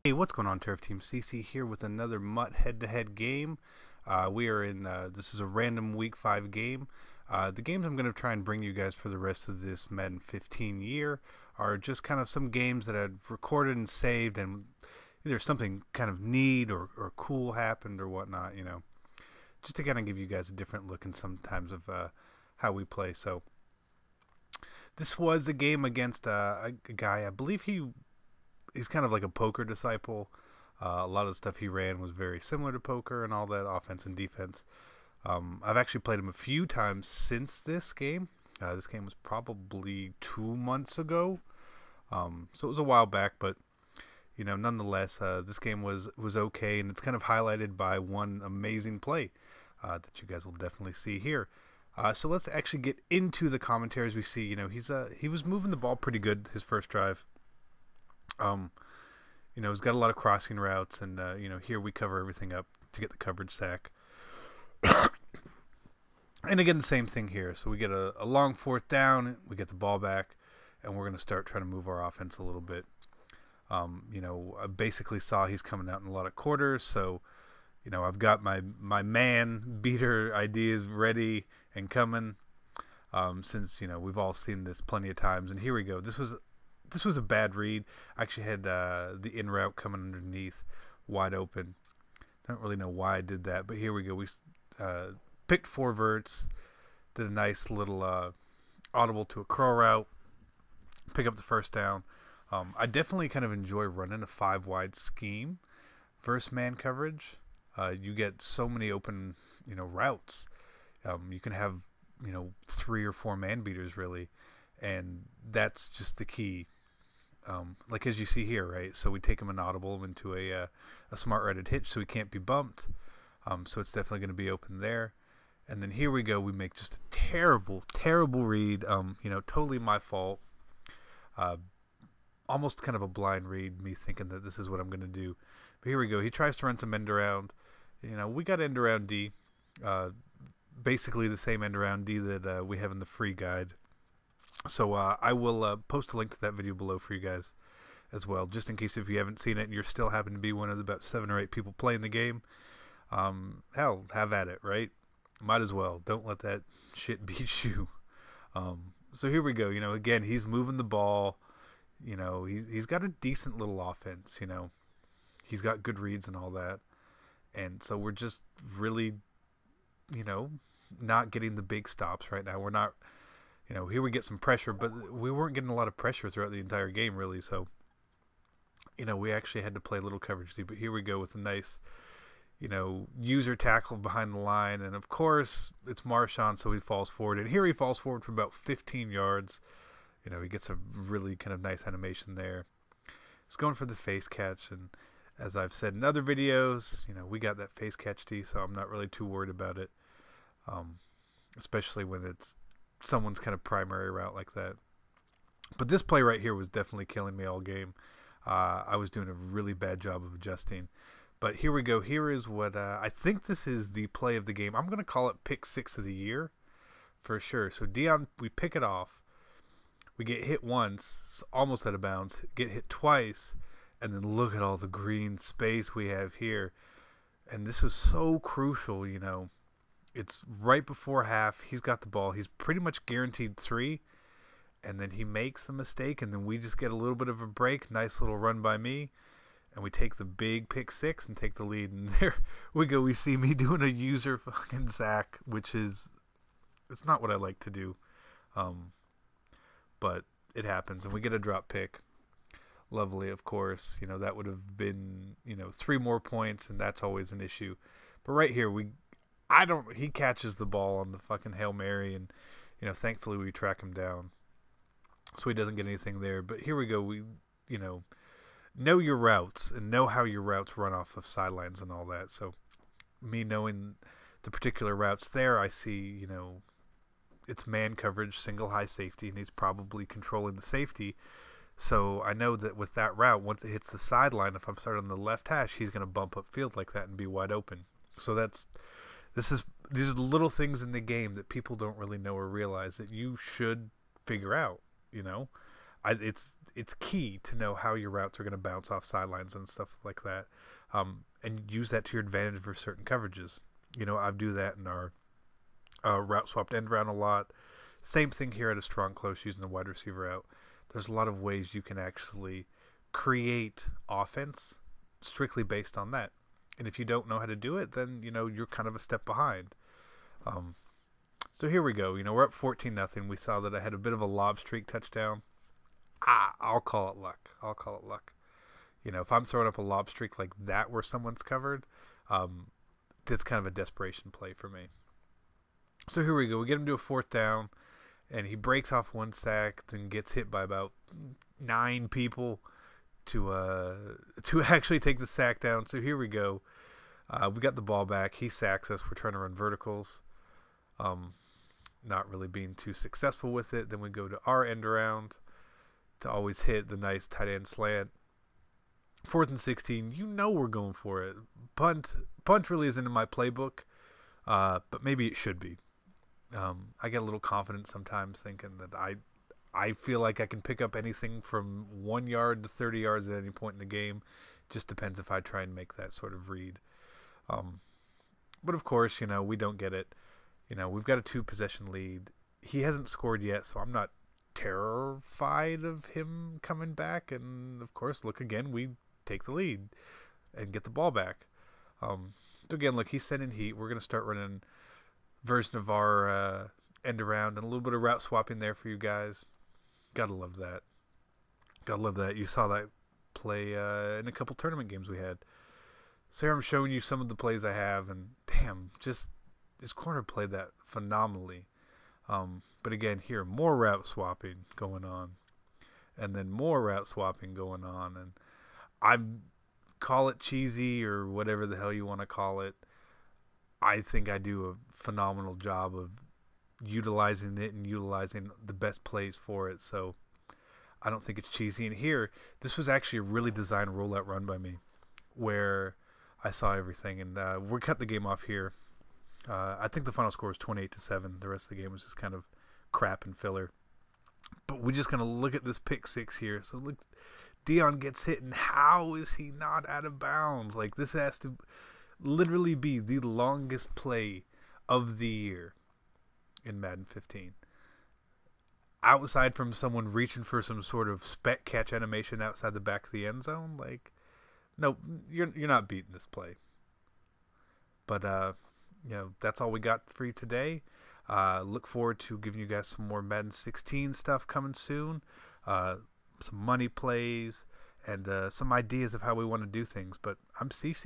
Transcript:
Hey, what's going on, Turf Team? CC here with another Mutt head-to-head game. We are in, this is a random Week 5 game. The games I'm going to try and bring you guys for the rest of this Madden 15 year are just kind of some games that I've recorded and saved, and either something kind of neat or cool happened or whatnot, just to kind of give you guys a different look and sometimes of how we play. So this was a game against a guy, I believe he's kind of like a poker disciple. A lot of the stuff he ran was very similar to poker and all that, offense and defense. I've actually played him a few times since this game. This game was probably 2 months ago, so it was a while back. But nonetheless, this game was okay, and it's kind of highlighted by one amazing play that you guys will definitely see here. So let's actually get into the commentaries. We see, he was moving the ball pretty good his first drive. He's got a lot of crossing routes, and here we cover everything up to get the coverage sack. And again, the same thing here. So we get a long fourth down, we get the ball back, and we're going to start trying to move our offense a little bit. I basically saw he's coming out in a lot of quarters, so I've got my man beater ideas ready and coming. Since we've all seen this plenty of times, and here we go. This was a bad read. I actually had the in route coming underneath, wide open. Don't really know why I did that, but here we go. We picked 4 verts, did a nice little audible to a curl route, pick up the first down. I definitely kind of enjoy running a 5-wide scheme versus man coverage. You get so many open, routes. You can have, 3 or 4 man beaters really, and that's just the key. Like as you see here, right? So we take him an audible into a smart righted hitch, so he can't be bumped. So it's definitely going to be open there. And then here we go. We make just a terrible read. Totally my fault. Almost kind of a blind read, me thinking that this is what I'm going to do. But here we go. He tries to run some end around. We got end around D. Basically the same end around D that we have in the free guide. So I will post a link to that video below for you guys as well, just in case if you haven't seen it and you're still happen to be one of the about 7 or 8 people playing the game. Hell, have at it, right? Might as well. Don't let that shit beat you. So here we go. Again, he's moving the ball. He's got a decent little offense. He's got good reads and all that. And so we're just really, not getting the big stops right now. We're not. Here we get some pressure, but we weren't getting a lot of pressure throughout the entire game, really. So, we actually had to play a little coverage D. But here we go with a nice, user tackle behind the line. And, of course, it's Marshawn, so he falls forward. And here he falls forward for about 15 yards. He gets a really kind of nice animation there. He's going for the face catch. And as I've said in other videos, we got that face catch D, so I'm not really too worried about it, especially when it's someone's kind of primary route like that. But this play right here was definitely killing me all game. I was doing a really bad job of adjusting. But here we go. Here is what I think this is the play of the game. I'm going to call it pick 6 of the year for sure. So Dion, we pick it off. We get hit once, almost out of bounds. Get hit twice, and then look at all the green space we have here. And this was so crucial, It's right before half. He's got the ball. He's pretty much guaranteed 3. And then he makes the mistake. And then we just get a little bit of a break. Nice little run by me. And we take the big pick 6 and take the lead. And there we go. We see me doing a user fucking sack, which is, it's not what I like to do. But it happens. And we get a drop pick. Lovely, of course. That would have been, 3 more points. And that's always an issue. But right here, he catches the ball on the fucking Hail Mary, and thankfully we track him down so he doesn't get anything there. But here we go. We know your routes and know how your routes run off of sidelines and all that. So me knowing the particular routes there, I see it's man coverage, single high safety, and he's probably controlling the safety. So I know that with that route, once it hits the sideline, if I'm starting on the left hash, he's going to bump up field like that and be wide open. So these are the little things in the game that people don't really know or realize that you should figure out. it's key to know how your routes are going to bounce off sidelines and stuff like that, and use that to your advantage for certain coverages. I do that in our route swapped end round a lot. Same thing here at a strong close using the wide receiver out. There's a lot of ways you can actually create offense strictly based on that. And if you don't know how to do it, then you're kind of a step behind. So here we go. We're up 14-0. We saw that I had a bit of a lob streak touchdown. I'll call it luck. If I'm throwing up a lob streak like that where someone's covered, that's kind of a desperation play for me. So here we go. We get him to a 4th down, and he breaks off 1 sack, then gets hit by about 9 people to actually take the sack down. So here we go. We got the ball back. He sacks us. We're trying to run verticals. Not really being too successful with it. Then we go to our end around to always hit the nice tight end slant. 4th and 16. We're going for it. Punt really isn't in my playbook, but maybe it should be. I get a little confident sometimes thinking that I feel like I can pick up anything from 1 yard to 30 yards at any point in the game. Just depends if I try and make that sort of read. But of course, we don't get it. We've got a 2-possession lead. He hasn't scored yet, so I'm not terrified of him coming back. And of course, look again, we take the lead and get the ball back. So again, look, he's sending heat. We're going to start running version of our end around and a little bit of route swapping there for you guys. Gotta love that. You saw that play in a couple tournament games we had. So here I'm showing you some of the plays I have, and damn, just this corner played that phenomenally. But again, here, more route swapping going on, and then more route swapping going on, and I call it cheesy or whatever the hell you want to call it. I think I do a phenomenal job of utilizing it and utilizing the best plays for it. So I don't think it's cheesy. And here, this was actually a really designed rollout run by me where I saw everything. And we cut the game off here. I think the final score was 28-7. The rest of the game was just kind of crap and filler. But we're just going to look at this pick 6 here. So look, Dion gets hit, and how is he not out of bounds? Like, this has to literally be the longest play of the year in Madden 15. Outside from someone reaching for some sort of spec catch animation outside the back of the end zone, like, no, you're not beating this play. But that's all we got for you today. Look forward to giving you guys some more Madden 16 stuff coming soon. Some money plays and some ideas of how we want to do things. But I'm CC.